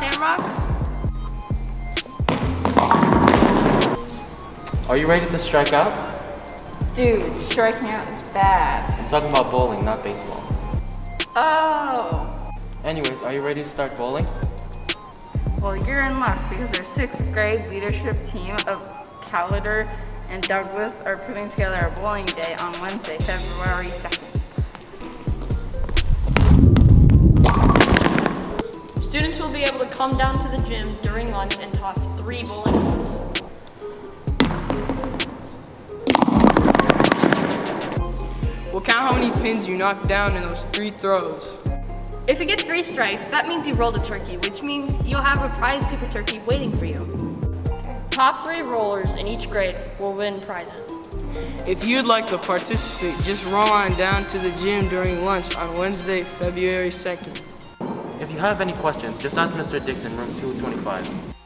Shamrocks? Are you ready to strike out? Dude, striking out is bad. I'm talking about bowling, not baseball. Oh. Anyways, are you ready to start bowling? Well, you're in luck because our 6th grade leadership team of Callader and Douglas are putting together a bowling day on Wednesday, February 2nd. Students will be able to come down to the gym during lunch and toss 3 bowling balls. We'll count how many pins you knock down in those 3 throws. If you get 3 strikes, that means you rolled a turkey, which means you'll have a prize paper turkey waiting for you. Top 3 rollers in each grade will win prizes. If you'd like to participate, just roll on down to the gym during lunch on Wednesday, February 2nd. If you have any questions, just ask Mr. Dixon, room 225.